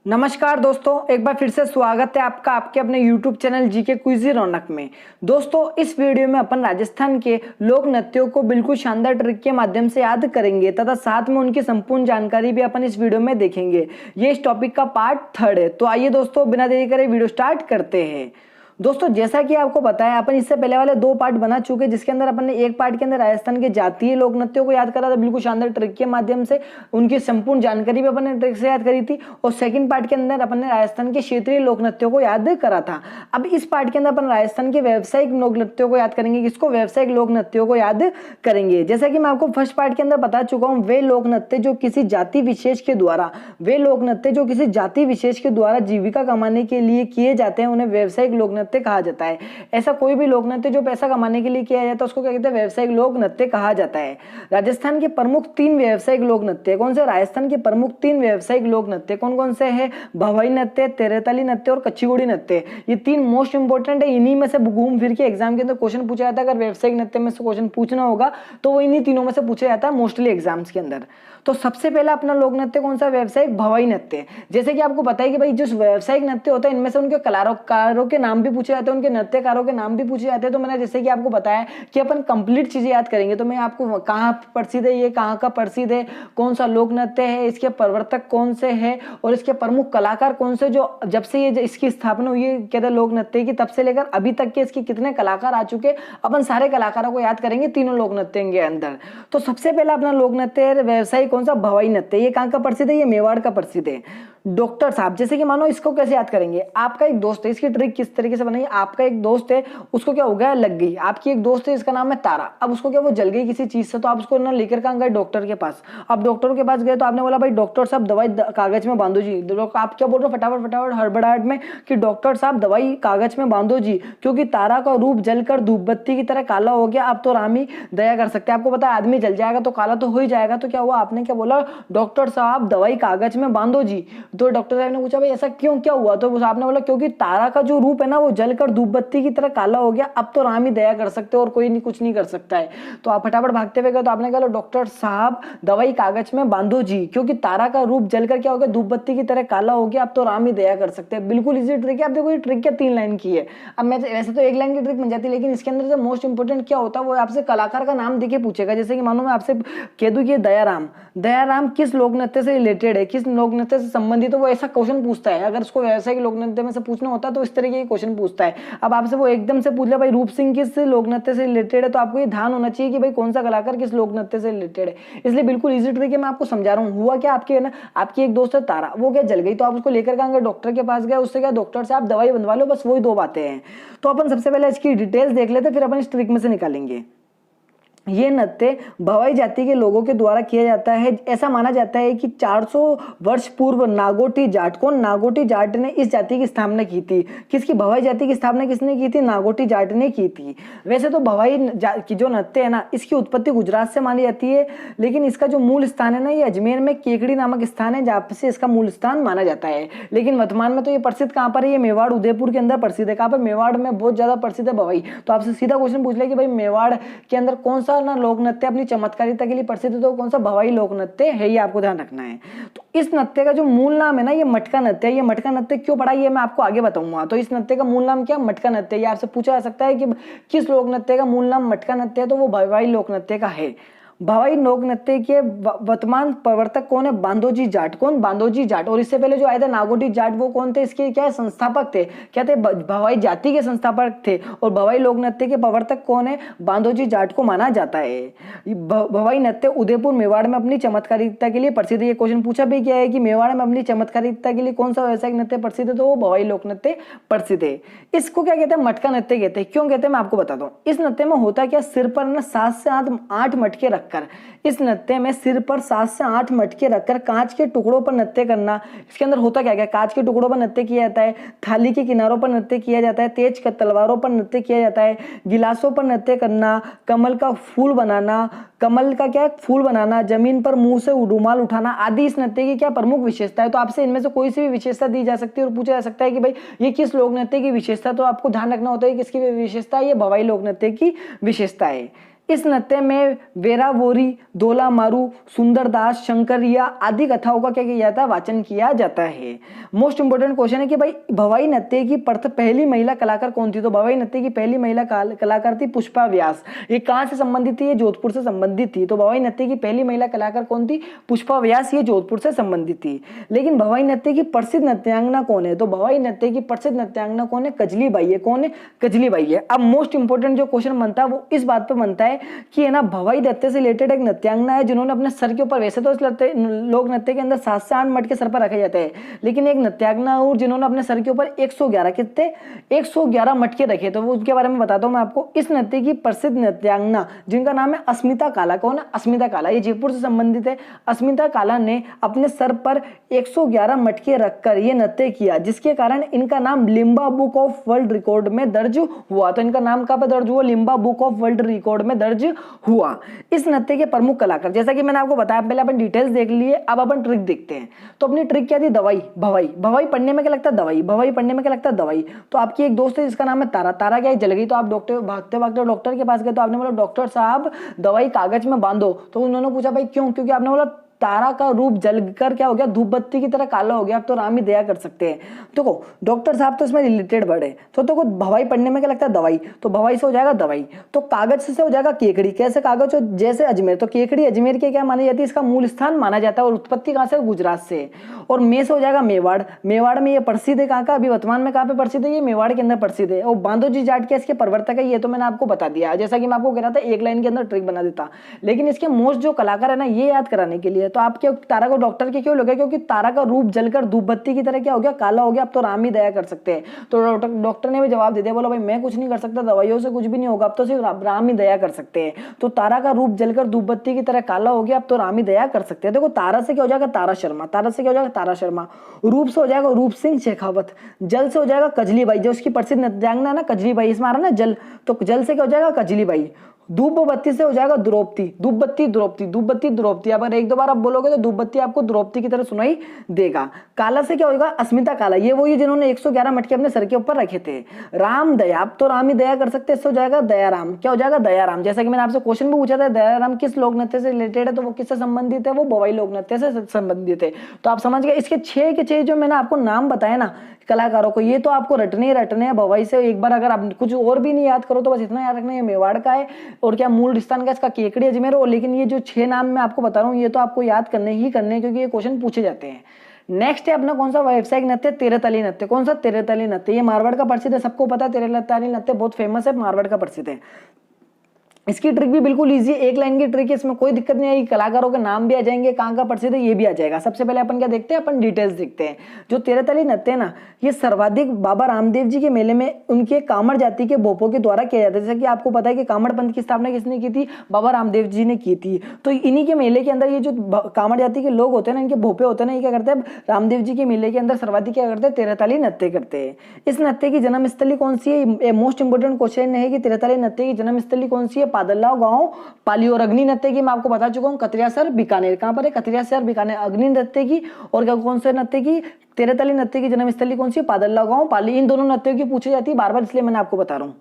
नमस्कार दोस्तों, एक बार फिर से स्वागत है आपका आपके अपने YouTube चैनल जीके क्विज़ रौनक में। दोस्तों, इस वीडियो में अपन राजस्थान के लोक नृत्यों को बिल्कुल शानदार ट्रिक के माध्यम से याद करेंगे तथा साथ में उनकी संपूर्ण जानकारी भी अपन इस वीडियो में देखेंगे। ये इस टॉपिक का पार्ट 3 है। तो आइए दोस्तों, बिना देरी करे वीडियो स्टार्ट करते हैं। दोस्तों, जैसा कि आपको पता है, अपन इससे पहले वाले 2 पार्ट बना चुके हैं, जिसके अंदर अपन ने एक पार्ट के अंदर राजस्थान के जातीय लोक नृत्यों को याद करा था बिल्कुल शानदार ट्रिक के माध्यम से। उनकी संपूर्ण जानकारी भी अपन ने ट्रिक से याद करी थी। और सेकंड पार्ट के अंदर अपन ने राजस्थान के क्षेत्रीय लोक नृत्यों को याद करा था। अब इस पार्ट के अंदर अपन राजस्थान के व्यावसायिक लोक नृत्यों को याद करेंगे। किसको? व्यावसायिक लोक नृत्यों को याद करेंगे। जैसा कि मैं आपको फर्स्ट पार्ट के अंदर बता चुका हूँ, वे लोक नृत्य जो किसी जाति विशेष के द्वारा जीविका कमाने के लिए किए जाते हैं, उन्हें व्यावसायिक लोक नृत्य कहा जाता है। ऐसा कोई भी लोक नृत्य जो पैसा कमाने के लिए किया जाता है, उसको क्या कहते हैं? व्यावसायिक लोक नृत्य कहा जाता है। राजस्थान के प्रमुख 3 व्यावसायिक लोक नृत्य कौन से? राजस्थान के प्रमुख 3 व्यावसायिक लोक नृत्य कौन कौन से हैं? भवाई नृत्य, तेरेताली नृत्य और कच्ची घोड़ी नृत्य। ये 3 मोस्ट इंपोर्टेंट है। इन्हीं में से घूम फिर के एग्जाम के अंदर क्वेश्चन पूछा जाता है। अगर व्यावसायिक नृत्य में से क्वेश्चन पूछना होगा तो वो इन्हीं तीनों में से पूछा जाता है मोस्टली एग्जाम्स के अंदर। तो सबसे पहला अपना लोक नृत्य कौन सा? व्यावसायिक भवाई नृत्य। जैसे कि आपको पता है कि भाई जो व्यावसायिक नृत्य होता है, इनमें से उनके कलाकारों के नाम भी पूछे जाते हैं, उनके नृत्यकारों के नाम भी पूछे जाते हैं। तो मैंने जैसे कि आपको बताया कि अपन कंप्लीट चीजें याद करेंगे, तो मैं आपको कहाँ प्रसिद्ध है, ये कहाँ का प्रसिद्ध है, कौन सा लोक नृत्य है, इसके प्रवर्तक कौन से हैं और इसके प्रमुख कलाकार कौन से, जो जब से ये इसकी स्थापना हुई है कहते हैं लोक नृत्य की, तब से लेकर अभी तक के इसके कितने कलाकार आ चुके, अपन सारे कलाकारों को याद करेंगे तीनों लोक नृत्य के अंदर। तो सबसे पहला अपना लोक नृत्य है व्यावसायिक कौन सा? भवाई नृत्य। ये कहाँ का प्रसिद्ध है? ये मेवाड़ का प्रसिद्ध है। डॉक्टर साहब, जैसे कि मानो इसको कैसे याद करेंगे? आपका एक दोस्त है, इसकी ट्रिक किस तरीके से बनाई? आपका एक दोस्त है, उसको क्या हो गया? लग गई। आपकी एक दोस्त है, इसका नाम है तारा। अब उसको क्या, वो जल गई किसी चीज से, तो आप उसको ना लेकर कहाँ गए? डॉक्टर के पास। अब डॉक्टर के पास गए तो आपने बोला भाई डॉक्टर साहब दवाई कागज में बांधो जी। आप क्या बोल रहे हो फटाफट फटाफट हड़बड़ाहट में कि डॉक्टर साहब दवाई कागज में बांधो जी, क्योंकि तारा का रूप जलकर धूप बत्ती की तरह काला हो गया। अब तो राम ही दया कर सकते हैं। आपको पता है आदमी जल जाएगा तो काला तो हो ही जाएगा। तो क्या हुआ? आपने क्या बोला? डॉक्टर साहब दवाई कागज में बांधो जी। तो डॉक्टर साहब ने पूछा भाई ऐसा क्यों, क्या हुआ? तो आपने बोला क्योंकि तारा का जो रूप है ना, वो जलकर धूप बत्ती की तरह काला हो गया। अब तो राम ही दया कर सकते हो और कोई नहीं, कुछ नहीं कर सकता है। तो आप फटाफट भागते हुए गए तो आपने कहा डॉक्टर साहब दवाई कागज में बांधो जी, क्योंकि तारा का रूप जलकर क्या हो गया? धूप बत्ती की तरह काला हो गया। अब तो राम ही दया कर सकते हैं। बिल्कुल इजी ट्रिक है। आप देखो ये ट्रिक क्या 3 लाइन की है। अब मैं वैसे तो 1 लाइन की ट्रिक बन जाती है, लेकिन इसके अंदर जो मोस्ट इंपोर्टेंट क्या होता है, वो आपसे कलाकार का नाम देके पूछेगा। जैसे कि मानो मैं आपसे कह दूं कि दयाराम किस लोक नृत्य से रिलेटेड है, किस लोक नृत्य से संबंधित है, वो ऐसा क्वेश्चन पूछता है। अगर उसको व्यावसायिक लोक नृत्य में से पूछना होता है तो इस तरीके के क्वेश्चन पूछता है। अब आपसे वो एकदम से पूछ ले भाई रूप सिंह किस लोक नृत्य से रिलेटेड है, तो आपको ये ध्यान होना चाहिए कि भाई कौन सा कलाकार किस लोक नृत्य से रिलेटेड है। इसलिए बिल्कुल इजी ट्रिक है, मैं आपको समझा रहा हूँ। हुआ क्या, आपकी है ना, आपकी एक दोस्त है तारा, वो क्या जल गई, तो आप उसको लेकर कहाँ गए? डॉक्टर के पास गए। उससे क्या, डॉक्टर से आप दवाई बनवा लो, बस वही 2 बातें हैं। तो अपन सबसे पहले इसकी डिटेल्स देख लेते, फिर अपन इस ट्रिक में से निकालेंगे। ये नृत्य भवाई जाति के लोगों के द्वारा किया जाता है। ऐसा माना जाता है कि 400 वर्ष पूर्व नागोटी जाट ने इस जाति की स्थापना की थी। किसकी? भवाई जाति की स्थापना किसने की थी? नागोटी जाट ने की थी। वैसे तो भवाई की जो नृत्य है ना, इसकी उत्पत्ति गुजरात से मानी जाती है, लेकिन इसका जो मूल स्थान है ना, ये अजमेर में केकड़ी नामक स्थान है, जहाँ से इसका मूल स्थान माना जाता है। लेकिन वर्तमान में तो ये प्रसिद्ध कहाँ पर है? ये मेवाड़ उदयपुर के अंदर प्रसिद्ध है। कहाँ पर? मेवाड़ में बहुत ज्यादा प्रसिद्ध है भवाई। तो आपसे सीधा क्वेश्चन पूछ ले कि भाई मेवाड़ के अंदर कौन सा ना लोक नृत्य अपनी चमत्कारिता के लिए प्रसिद्ध है, तो कौन सा? भवाई लोक नृत्य है। ये आपको ध्यान रखना है। तो इस नृत्य का जो मूल नाम है ना, ये मटका नृत्य है। ये मटका नृत्य क्यों पड़ा, ये मैं आपको आगे बताऊंगा। तो इस नृत्य का मूल नाम क्या? मटका नृत्य। ये आपसे पूछा जा सकता है कि किस लोक नृत्य का मूल नाम मटका नृत्य है, तो वो भवाई लोक नृत्य का है। भवाई लोक नृत्य के वर्तमान प्रवर्तक कौन है? बांधोजी जाट। कौन? बांधोजी जाट। और इससे पहले जो आए थे नागोटी जाट, वो कौन थे? इसके क्या संस्थापक थे, क्या थे? भवाई जाति के संस्थापक थे। और भवाई लोक नृत्य के प्रवर्तक कौन है? बांधोजी जाट को माना जाता है। भवाई नृत्य उदयपुर मेवाड़ में अपनी चमत्कारिता के लिए प्रसिद्ध है। ये क्वेश्चन पूछा भी गया है कि मेवाड़ में अपनी चमत्कारिता के लिए कौन सा व्यावसायिक नृत्य प्रसिद्ध है, तो वो भवाई लोक नृत्य प्रसिद्ध है। इसको क्या कहते हैं? मटका नृत्य कहते हैं। क्यों कहते हैं मैं आपको बताता हूँ। इस नृत्य में होता क्या, सिर पर ना 7 से 8 मटके रखकर, इस नृत्य में सिर पर 7 से 8 मटके रखकर कांच के टुकड़ों पर नृत्य करना। इसके अंदर होता क्या क्या, कांच के टुकड़ों पर नृत्य किया जाता है, थाली के किनारों पर नृत्य किया जाता है, तेज तलवारों पर नृत्य किया जाता है, गिलासों पर नृत्य करना, कमल का फूल बनाना, कमल का क्या फूल बनाना, जमीन पर मुंह से रुमाल उठाना आदि इस नृत्य की क्या प्रमुख विशेषता है। तो आपसे इनमें से कोई सी भी विशेषता दी जा सकती है और पूछा जा सकता है कि भाई ये किस लोक नृत्य की विशेषता। तो आपको ध्यान रखना होता है किसकी विशेषता है, ये भवाई लोक नृत्य की विशेषता है। इस नृत्य में वेरावोरी, दोला मारू, सुंदरदास, शंकरिया आदि कथाओं का क्या किया जाता है, वाचन किया जाता है। मोस्ट इंपोर्टेंट क्वेश्चन है कि भाई भवाई नृत्य की पहली महिला कलाकार कौन थी? तो भवाई नृत्य की पहली महिला कलाकार थी पुष्पा व्यास। ये कहाँ से संबंधित थी? ये जोधपुर से संबंधित थी। तो भवाई नृत्य की पहली महिला कलाकार कौन थी? पुष्पा व्यास। ये जोधपुर से संबंधित थी। लेकिन भवाई नृत्य की प्रसिद्ध नृत्यांगना कौन है? तो भवाई नृत्य की प्रसिद्ध नृत्यांगना कौन है? कजली बाई है। कौन है? कजली बाई है। अब मोस्ट इंपोर्टेंट जो क्वेश्चन बनता है वो इस बात पे बनता है कि है ना, भवाई नृत्य से रिलेटेड एक नृत्यांगना है जिन्होंने अपने सर के ऊपर, वैसे तो इस लोक नृत्य के अंदर 7 से 8 मटके सर पर रखे जाते हैं, लेकिन एक नृत्यांगना और जिन्होंने अपने सर के ऊपर 111 कितने 111 मटके रखे, तो वो उसके बारे में बताता हूं मैं आपको। इस नृत्य की प्रसिद्ध नृत्यांगना जिनका नाम है अस्मिता काला। कौन है? अस्मिता काला। ये जयपुर से संबंधित है। अस्मिता काला ने अपने सर पर 111 मटके रखकर ये नृत्य किया, जिसके कारण इनका नाम Limba book of world record में दर्ज हुआ। तो इनका नाम कहां पर दर्ज हुआ? Limba book of world record में दर्ज हुआ। इस नृत्य के प्रमुख कलाकार, जैसा कि मैंने आपको बताया, पहले अपन डिटेल्स देख लिए, अब अपन ट्रिक देखते हैं। तो अपनी ट्रिक क्या थी? दवाई। भवाई। भवाई पढ़ने में क्या लगता है? दवाई। भवाई पढ़ने में क्या लगता है? दवाई। तो आपकी एक दोस्त है जिसका नाम है तारा। तारा क्या जल गई, तो आप डॉक्टर भागते भागते डॉक्टर के पास गए, तो आपने बोला डॉक्टर साहब दवाई कागज में बांधो। तो उन्होंने पूछा भाई क्यों? क्योंकि आपने बोला तारा का रूप जलकर क्या हो गया? धूप बत्ती की तरह काला हो गया। अब तो राम ही दया कर सकते हैं। देखो डॉक्टर साहब तो इसमें रिलेटेड वर्ड है। तो देखो भवाई पढ़ने में क्या लगता है? दवाई। तो भवाई से हो जाएगा दवाई। तो कागज से हो जाएगा केकड़ी। कैसे कागज हो? जैसे अजमेर। तो केकड़ी अजमेर के क्या मानी जाती है? इसका मूल स्थान माना जाता है। और उत्पत्ति कहां से? गुजरात से। और में से हो जाएगा मेवाड़। मेवाड़ में ये प्रसिद्ध है। कहाँ का? अभी वर्तमान में कहाँ पे प्रसिद्ध है? ये मेवाड़ के अंदर प्रसिद्ध है। और बांधोजी जाट के इसके प्रवर्तक है। ये तो मैंने आपको बता दिया। जैसा कि मैं आपको कह रहा था एक लाइन के अंदर ट्रिक बना देता, लेकिन इसके मोस्ट जो कलाकार है ना, ये याद कराने के लिए। तो आपके तारा को डॉक्टर के क्यों लगे? क्योंकि तारा का रूप जलकर धूप बत्ती की तरह क्या हो गया? काला हो गया। अब तो राम ही दया कर सकते हैं। तो डॉक्टर ने भी जवाब दे दिया, बोला भाई मैं कुछ नहीं कर सकता, दवाइयों से कुछ भी नहीं होगा, अब तो सिर्फ राम ही दया कर सकते हैं। तो तारा का रूप जलकर धूप बत्ती की तरह काला हो गया, अब तो राम ही दया कर सकते हैं। देखो तारा से क्या हो जाएगा? तारा शर्मा। तारा से क्या हो जाएगा? तारा शर्मा। रूप से हो जाएगा रूप सिंह शेखावत। जल से हो जाएगा कजली बाई, जो उसकी प्रसिद्ध नृत्यांगना है ना कजली बाई, इसमें आ रहा ना जल, तो जल से क्या हो जाएगा? कजली बाई। धूप बत्ती से हो जाएगा द्रौपदी। धूप बत्ती द्रौपदी, धूप बत्ती द्रौपदी। अगर एक दो बार आप बोलोगे तो धूप बत्ती आपको द्रौपदी की तरह सुनाई देगा। काला से क्या होगा? अस्मिता काला। ये वही जिन्होंने 111 मटके अपने सर के ऊपर रखे थे। राम दया, अब तो राम ही दया कर सकते हैं, इससे हो जाएगा दयाराम। क्या हो जाएगा? दयाराम। जैसा कि मैंने आपसे क्वेश्चन भी पूछा था, दयाराम किस लोक नृत्य से रिलेटेड है? तो वो किससे संबंधित है? वो भवाई लोक नृत्य से संबंधित है। तो आप समझ गए। इसके 6 के 6 जो मैंने आपको नाम बताया ना कलाकारों को, ये तो आपको रटने हैं भवाई से। एक बार अगर आप कुछ और भी नहीं याद करो तो बस इतना याद रखना है मेवाड़ का है और क्या मूल स्थान का इसका केकड़ी अजमेर हो। लेकिन ये जो 6 नाम मैं आपको बता रहा हूँ ये तो आपको याद करने ही करने, क्योंकि ये क्वेश्चन पूछे जाते हैं। नेक्स्ट है अपना कौन सा? व्यावसायिक नृत्य तेरताली नृत्य। कौन सा? तेरताली नृत्य। ये मारवाड़ का प्रसिद्ध है, सबको पता है। तेरताली नृत्य बहुत फेमस है, मारवाड़ का प्रसिद्ध है। इसकी ट्रिक भी बिल्कुल इजी है, एक लाइन की ट्रिक है, इसमें कोई दिक्कत नहीं आएगी। कलाकारों के नाम भी आ जाएंगे, कहाँ का प्रसिद्ध है ये भी आ जाएगा। सबसे पहले अपन क्या देखते हैं? अपन डिटेल्स देखते हैं। जो तेरताली नृत्य है ना, ये सर्वाधिक बाबा रामदेव जी के मेले में उनके कामड़ जाति के भोपों के द्वारा किया जाता है। जैसे कि आपको पता है कि कामड़ पंथ की स्थापना किसने की थी? बाबा रामदेव जी ने की थी। तो इन्हीं के मेले के अंदर ये जो कामड़ जाति के लोग होते हैं ना, इनके भोपे होते हैं ना, ये क्या करते हैं? रामदेव जी के मेले के अंदर सर्वाधिक क्या करते हैं? तेरताली नृत्य करते हैं। इस नृत्य की जन्मस्थली कौन सी है? मोस्ट इंपोर्टेंट क्वेश्चन है कि तेरताली नृत्य की जन्मस्थली कौन सी है? पादलगांव गांव पाली। और अग्नि नृत्य की मैं आपको बता चुका हूं, कतरियासर बीकानेर। कहां पर है? कतरियासर बीकानेर। अग्नि नृत्य की और क्या कौन से नृत्य की? तेरताली नृत्य की जन्मस्थली कौन सी है? पादलगांव गांव पाली। इन दोनों नृत्यों की पूछी जाती है बार बार, इसलिए मैंने आपको बता रहा हूं।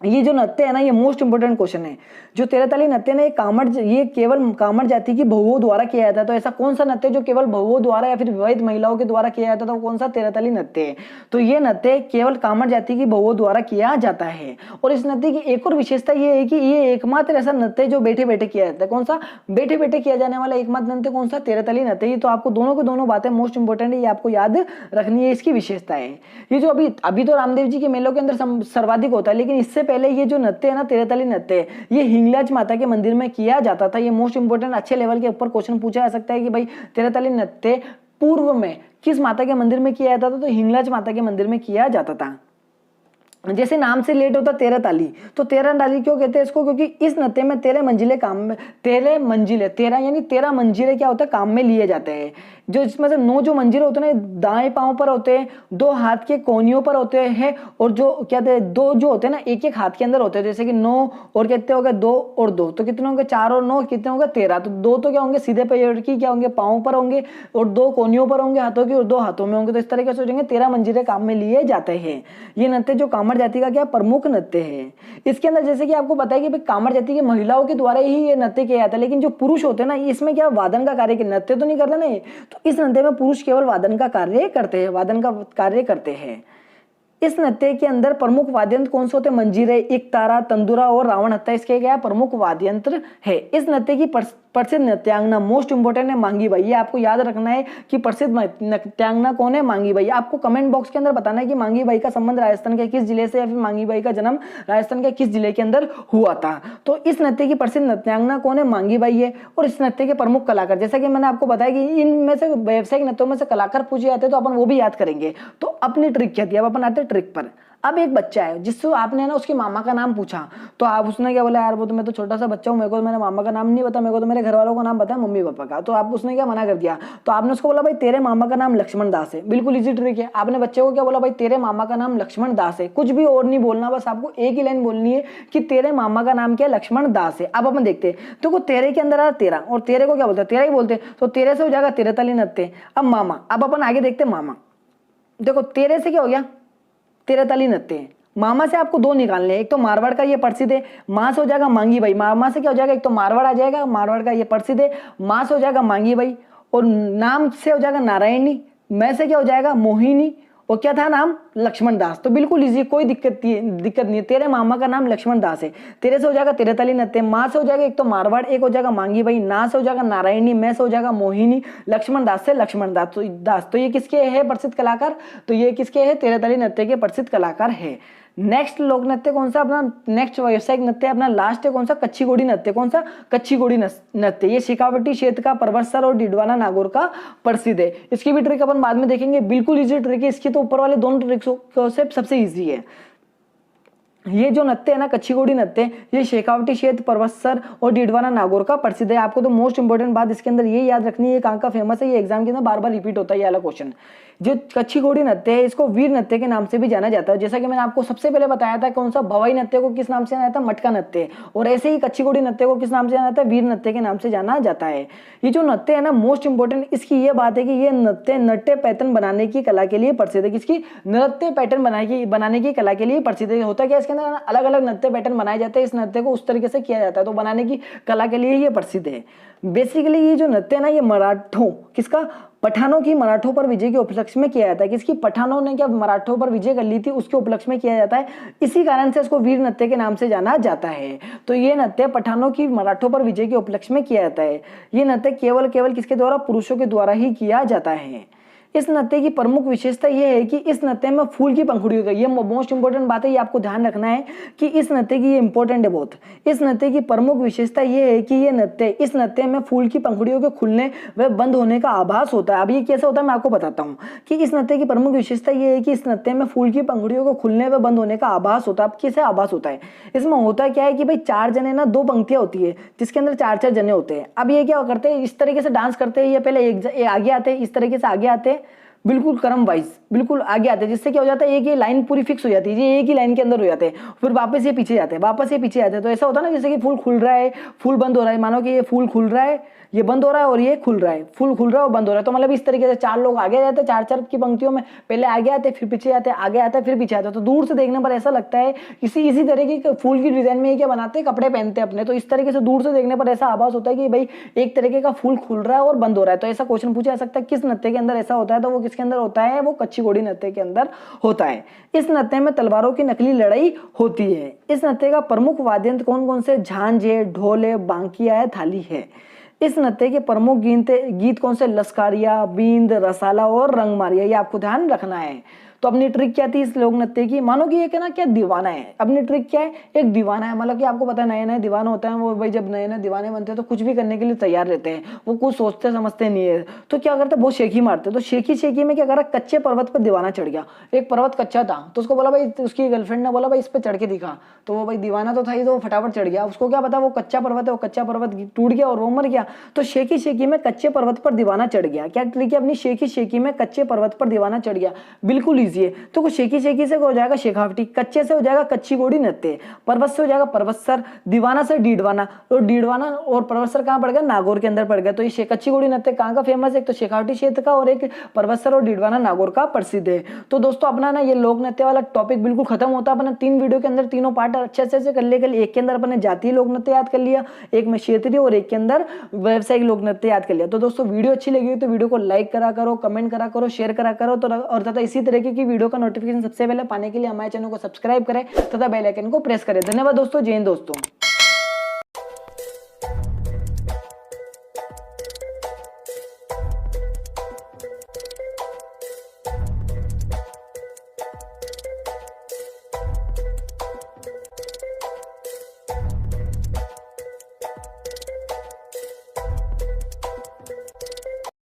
ये जो नृत्य है ना, ये मोस्ट इंपोर्टेंट क्वेश्चन है। जो तेरताली नृत्य ने ये केवल कामड़ जाति की बहुओं द्वारा किया जाता है। तो ऐसा कौन सा नृत्य जो केवल बहुओं द्वारा या फिर विवाहित महिलाओं के द्वारा किया जाता था? वो कौन सा? तेरताली नृत्य है। तो ये नृत्य केवल कामड़ जाति की बहुओं द्वारा किया जाता है। और इस नृत्य की एक और विशेषता ये है कि ये एकमात्र ऐसा नृत्य जो बैठे बैठे किया जाता है। कौन सा? बैठे बैठे किया जाने वाला एकमात्र नृत्य कौन सा? तेरताली नृत्य। तो आपको दोनों की दोनों बातें मोस्ट इंपोर्टेंट है, ये आपको याद रखनी है। इसकी विशेषता है ये जो अभी तो रामदेव जी के मेलों के अंदर सर्वाधिक होता है, लेकिन इससे पहले ये जो नृत्य है ना तेरताली नृत्य, ये हिंगलाज माता के मंदिर में किया जाता था। ये मोस्ट इंपोर्टेंट अच्छे लेवल के ऊपर क्वेश्चन पूछा जा सकता है कि भाई तेरताली नृत्य पूर्व में किस माता के मंदिर में किया जाता था? तो हिंगलाज माता के मंदिर में किया जाता था। जैसे नाम से लेट होता तेरताली, तो तेरताली क्यों कहते हैं इसको? क्योंकि इस नृत्य में 13 मंजिले काम में 13 मंजिले 13 यानी 13 मंजिले क्या होता है? काम में लिए जाते हैं। जो इसमें से 9 जो मंजिरे होते हैं ना दाएं पांव पर होते हैं, 2 हाथ के कोनियों पर होते हैं, और जो क्या कहते हैं 2 जो होते हैं ना एक एक हाथ के अंदर होते हैं, जैसे कि 9 और कितने हो गए 2 और 2, तो कितने होंगे 4 और 9 कितने होंगे 13। तो 2 तो क्या होंगे सीधे पैर की क्या होंगे पांव पर होंगे, और 2 कोनियों पर होंगे हाथों की, और 2 हाथों में होंगे। तो इस तरीके से हो जाएंगे 13 मंजिरे काम में लिए जाते हैं। ये नृत्य जो कामर जाति का क्या प्रमुख नृत्य है। इसके अंदर जैसे कि आपको पता है कि भाई कामर जाति की महिलाओं के द्वारा ही ये नृत्य किया जाता है, लेकिन जो पुरुष होते हैं ना इसमें क्या वादन का कार्य, नृत्य तो नहीं करते ना, तो इस नृत्य में पुरुष केवल वादन का कार्य करते हैं, वादन का कार्य करते हैं। इस नृत्य के अंदर प्रमुख वाद्य यंत्र कौन से होते हैं? मंजीरे, एकतारा, तंदुरा और रावण हत्था इसके क्या प्रमुख वाद्य यंत्र है। इस नृत्य की प्रसिद्ध नृत्यांगना मोस्ट इंपोर्टेंट है मांगी बाई। ये आपको याद रखना है कि प्रसिद्ध नृत्यांगना कौन है? मांगी बाई। आपको कमेंट बॉक्स के अंदर बताना है कि मांगी बाई का संबंध राजस्थान के किस जिले से, या फिर मांगी बाई का जन्म राजस्थान के किस जिले के अंदर हुआ था। तो इस नृत्य की प्रसिद्ध नृत्यांगना कौन है? मांगी बाई है। और इस नृत्य के प्रमुख कलाकार, जैसा कि मैंने आपको बताया कि इनमें से व्यावसायिक नृत्यों में से कलाकार पूछे जाते हैं तो अपन वो भी याद करेंगे। तो अपनी ट्रिक क्या थी, अब अपन आते ट्रिक पर। अब एक बच्चा है जिससे आपने ना उसके मामा का नाम पूछा, तो आप उसने क्या बोला, यार वो तो मैं तो छोटा सा बच्चा हूँ, मेरे को मेरे मामा का नाम नहीं पता, मेरे को तो मेरे घर वालों का नाम पता है, मम्मी पापा का। तो आप उसने क्या मना कर दिया, तो आपने उसको बोला भाई तेरे मामा का नाम लक्ष्मण दास है। बिल्कुल इजी ट्रिक है। आपने बच्चे को क्या बोला, भाई तेरे मामा का नाम लक्ष्मण दास है। कुछ भी और नहीं बोलना, बस आपको एक ही लाइन बोलनी है कि तेरे मामा का नाम क्या, लक्ष्मण दास है। अब अपन देखते हैं, तो तेरे के अंदर आ तेरा, और तेरे को क्या बोलते हैं, तेरा ही बोलते हैं, तो तेरे से हो जाएगा तेरे तली नत्ते। अब मामा, अब अपन आगे देखते हैं मामा। देखो तेरे से क्या हो गया, तेरे तली नत्ते हैं। मामा से आपको 2 निकालने हैं, एक तो मारवाड़ का ये प्रसिद्ध है, मां से हो जाएगा मांगी बाई। मामा से क्या हो जाएगा, एक तो मारवाड़ आ जाएगा, मारवाड़ का ये प्रसिद्ध है, मां से हो जाएगा मांगी बाई, और नाम से हो जाएगा नारायणी, मैं से क्या हो जाएगा मोहिनी, और क्या था नाम, लक्ष्मण दास। तो बिल्कुल इजी, कोई दिक्कत नहीं है। तेरे मामा का नाम लक्ष्मण दास है। तेरे से हो जाएगा तेरे तली नत्ते, मां से हो जाएगा एक तो मारवाड़, एक हो जाएगा मांगी बाई, ना से हो जाएगा नारायणी, मैं से हो जाएगा मोहिनी, लक्ष्मण दास से लक्ष्मण दास। तो ये किसके है प्रसिद्ध कलाकार, तो ये किसके है, तेरे तली नत्ते के प्रसिद्ध कलाकार है। नेक्स्ट लोक नृत्य कौन सा अपना, नेक्स्ट व्यावसायिक नृत्य अपना लास्ट है कौन सा, कच्ची घोड़ी नृत्य। कौन सा, कच्ची घोड़ी नृत्य। ये शेखावटी क्षेत्र का, परवत्सर और डिडवाना नागौर का प्रसिद्ध है। इसकी भी ट्रिक अपन बाद में देखेंगे, बिल्कुल इजी ट्रिक है। इसकी तो ऊपर वाले दोनों ट्रिक्स से सबसे इजी है। ये जो नृत्य है ना कच्ची घोड़ी नृत्य, ये शेखावटी क्षेत्र, परवत्सर और डिडवाना नागौर का प्रसिद्ध है। आपको तो मोस्ट इंपोर्टेंट बात इसके अंदर ये याद रखनी है, कहाँ का फेमस है, ये एग्जाम के अंदर बार बार रिपीट होता है ये वाला क्वेश्चन। जो कच्ची घोड़ी नृत्य है इसको वीर नृत्य के नाम से भी जाना जाता है। जैसा कि मैंने आपको सबसे पहले बताया था कौन सा, भवाई नृत्य को किस नाम से जाना जाता है, मटका नृत्य, और ऐसे ही कच्ची घोड़ी नृत्य को किस नाम से जाना जाता है, वीर नृत्य के नाम से जाना जाता है। ये जो नृत्य है ना मोस्ट इंपोर्टेंट इसकी ये बात है कि ये नृत्य पैटर्न बनाने की कला के लिए प्रसिद्ध है। किसकी, नृत्य पैटर्न बनाने की कला के लिए प्रसिद्ध है। होता क्या इसके अंदर अलग अलग नृत्य पैटर्न बनाए जाते हैं, इस नृत्य को उस तरीके से किया जाता है, तो बनाने की कला के लिए ये प्रसिद्ध है। बेसिकली ये जो नृत्य है ना ये मराठों, किसका, पठानों की मराठों पर विजय के उपलक्ष्य में किया जाता है। किसकी, पठानों ने क्या मराठों पर विजय कर ली थी उसके उपलक्ष्य में किया जाता है। इसी कारण से इसको वीर नृत्य के नाम से जाना जाता है। तो ये नृत्य पठानों की मराठों पर विजय के उपलक्ष्य में किया जाता है। ये नृत्य केवल किसके द्वारा, पुरुषों के द्वारा ही किया जाता है। इस नृत्य की प्रमुख विशेषता यह है कि इस नृत्य में फूल की पंखुड़ी होगी। ये मोस्ट इंपोर्टेंट बात है, ये आपको ध्यान रखना है कि इस नृत्य की, ये इंपॉर्टेंट है बहुत। इस नृत्य की प्रमुख विशेषता यह है कि इस नृत्य में फूल की पंखुड़ियों के खुलने व बंद होने का आभास होता है। अब ये कैसे होता है मैं आपको बताता हूँ कि इस नृत्य की प्रमुख विशेषता यह है कि इस नृत्य में फूल की पंखुड़ियों को खुलने व बंद होने का आभास होता है। अब कैसे आभास होता है, इसमें होता क्या है कि भाई 4 जने ना, 2 पंक्तियां होती है जिसके अंदर 4-4 जने होते हैं। अब ये क्या करते हैं, इस तरीके से डांस करते हैं, ये पहले एक आगे आते हैं, इस तरीके से आगे आते हैं, बिल्कुल क्रम वाइज बिल्कुल आगे आते हैं, जिससे क्या हो जाता है एक ये लाइन पूरी फिक्स हो जाती है, ये एक ही लाइन के अंदर हो जाते हैं, फिर वापस ये पीछे जाते हैं, वापस ये पीछे जाते हैं। तो ऐसा होता है ना जैसे कि फूल खुल रहा है, फूल बंद हो रहा है, मानो कि ये फूल खुल रहा है, ये बंद हो रहा है और ये खुल रहा है, फूल खुल रहा है और बंद हो रहा है। तो मतलब इस तरीके से 4 लोग आगे जाते हैं, 4-4 की पंक्तियों में, पहले आगे आते फिर पीछे आते, आगे आते फिर पीछे आते। तो दूर से देखने पर ऐसा लगता है इसी तरीके के फूल की डिजाइन में ये क्या बनाते हैं, कपड़े पहनते हैं अपने। तो इस तरीके से दूर से देखने पर ऐसा आभास होता है कि भाई एक तरीके का फूल खुल रहा है और बंद हो रहा है। तो ऐसा क्वेश्चन पूछा जा सकता है किस नृत्य के अंदर ऐसा होता है, तो वो किसके अंदर होता है, वो कच्ची घोड़ी नृत्य के अंदर होता है। इस नृत्य में तलवारों की नकली लड़ाई होती है। इस नृत्य का प्रमुख वाद्य यंत्र कौन कौन से, झांझ है, ढोल है, बांकिया है, थाली है। इस नृत्य के प्रमुख गीत कौन से, लश्कारिया, बींद, रसाला और रंगमारिया। ये आपको ध्यान रखना है। तो तो अपनी ट्रिक क्या थी इस लोक नृत्य की, मानो कि ये क्या दीवाना है। अपनी ट्रिक क्या है, एक दीवाना है, मतलब कि आपको पता है नए नए दीवाना होता है वो भाई जब नए नए दीवाने बनते हैं तो कुछ भी करने के लिए तैयार रहते हैं, वो कुछ सोचते समझते नहीं है। तो क्या करते बहुत शेखी मारते, तो शेखी में क्या करा, कच्चे पर्वत पर दीवाना चढ़ गया। एक पर्वत कच्चा था तो उसको बोला भाई, उसकी गर्लफ्रेंड ने बोला भाई इस पे चढ़ के दिखा, तो वो भाई दीवाना तो था ही, तो वो फटाफट चढ़ गया। उसको क्या पता वो कच्चा पर्वत है, वो कच्चा पर्वत टूट गया और वो मर गया। तो शेखी में कच्चे पर्वत पर दीवाना चढ़ गया। क्या ट्रिक है अपनी, शेखी में कच्चे पर्वत पर दीवाना चढ़ गया, बिल्कुल ईजी है। तो शेखी से हो जाएगा शेखावटी, कच्चे से हो जाएगा कच्ची घोड़ी नृत्य, पर्वत से हो जाएगा पर्वतसर, दीवाना से डीडवाना, तो डीडवाना और पर्वतसर कहाँ पड़ गया, नागौर के अंदर पड़ गया। तो ये कच्ची घोड़ी नृत्य कहाँ का फेमस है, एक तो शेखावटी क्षेत्र का और एक पर्वतसर और डीडवाना नागौर का प्रसिद्ध है। तो दोस्तों अपना ना ये लोक नृत्य वाला टॉपिक बिल्कुल खत्म होता है। अपने 3 वीडियो के अंदर तीनों पार्ट अच्छे से कर लिए। एक के अंदर अपने जातीय लोक नृत्य याद कर लिया, एक में क्षेत्रीय और एक के अंदर व्यावसायिक लोक नृत्य याद कर लिया। तो दोस्तों वीडियो अच्छी लगी तो वीडियो को लाइक करा करो, कमेंट करा करो, शेयर करा करो, तो और तथा इसी तरीके की वीडियो का नोटिफिकेशन सबसे पहले पाने के लिए हमारे चैनल को सब्सक्राइब करें तथा बेल आइकन को प्रेस करें। धन्यवाद दोस्तों, जय हिंद दोस्तों।